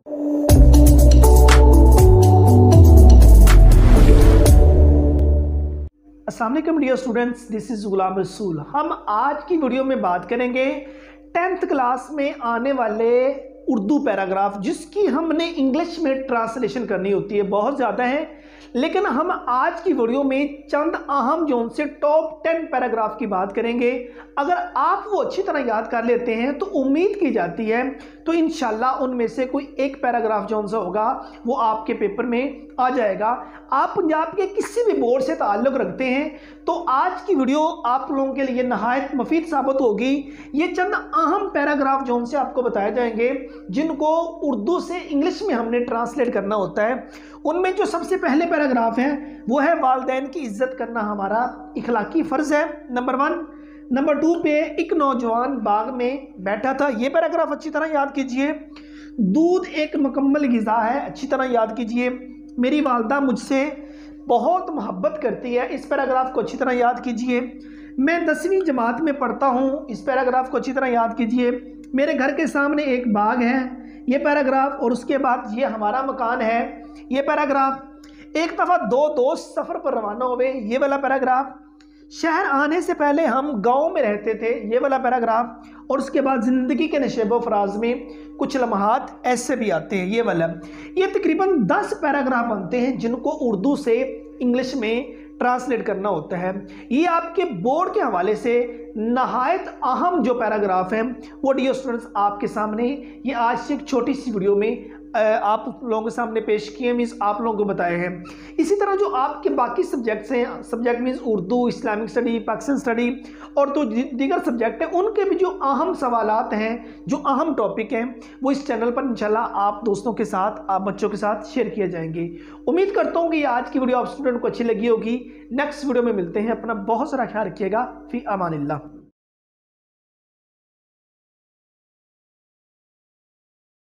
अस्सलाम वालेकुम dear students, this is Ghulam Rasool. हम आज की वीडियो में बात करेंगे 10th क्लास में आने वाले उर्दू पैराग्राफ, जिसकी हमने इंग्लिश में ट्रांसलेशन करनी होती है। बहुत ज़्यादा है, लेकिन हम आज की वीडियो में चंद अहम जोन से टॉप 10 पैराग्राफ की बात करेंगे। अगर आप वो अच्छी तरह याद कर लेते हैं तो उम्मीद की जाती है तो इंशाल्लाह उनमें से कोई एक पैराग्राफ जोन सा होगा वो आपके पेपर में आ जाएगा। आप पंजाब के किसी भी बोर्ड से ताल्लुक़ रखते हैं तो आज की वीडियो आप लोगों के लिए नहायत मुफीद साबित होगी। ये चंद अहम पैराग्राफ जोन से आपको बताए जाएंगे जिनको उर्दू से इंग्लिश में हमने ट्रांसलेट करना होता है। उनमें जो सबसे पहले पैराग्राफ है वो है वालिदैन की इज्जत करना हमारा इखलाकी फ़र्ज़ है, नंबर 1। नंबर 2 पे एक नौजवान बाग में बैठा था, ये पैराग्राफ अच्छी तरह याद कीजिए। दूध एक मुकम्मल ग़िज़ा है, अच्छी तरह याद कीजिए। मेरी वालदा मुझसे बहुत मोहब्बत करती है, इस पैराग्राफ को अच्छी तरह याद कीजिए। मैं 10वीं जमात में पढ़ता हूँ, इस पैराग्राफ को अच्छी तरह याद कीजिए। मेरे घर के सामने एक बाग है, ये पैराग्राफ। और उसके बाद ये हमारा मकान है, ये पैराग्राफ। एक दफ़ा 2 दोस्त सफ़र पर रवाना हुए, ये वाला पैराग्राफ। शहर आने से पहले हम गांव में रहते थे, ये वाला पैराग्राफ। और उसके बाद ज़िंदगी के नशेबो फराज में कुछ लम्हात ऐसे भी आते हैं, ये वाला। ये तकरीबन 10 पैराग्राफ बनते हैं जिनको उर्दू से इंग्लिश में ट्रांसलेट करना होता है। ये आपके बोर्ड के हवाले से नहायत अहम जो पैराग्राफ हैं वो डियर स्टूडेंट्स आपके सामने ये आज से एक छोटी सी वीडियो में आप लोगों के सामने पेश किए, मीन्स आप लोगों को बताए हैं। इसी तरह जो आपके बाकी सब्जेक्ट्स हैं, subject means Urdu, Islamic study, Pakistan study और तो दीगर सब्जेक्ट हैं, उनके भी जो अहम सवालात हैं, जो अहम टॉपिक हैं, वो इस चैनल पर इंशाल्लाह आप दोस्तों के साथ, आप बच्चों के साथ शेयर किए जाएंगे। उम्मीद करता हूँ कि आज की वीडियो आप स्टूडेंट को अच्छी लगी होगी। नेक्स्ट वीडियो में मिलते हैं। अपना बहुत सारा ख्याल रखिएगा। फी अमानिल्लाह।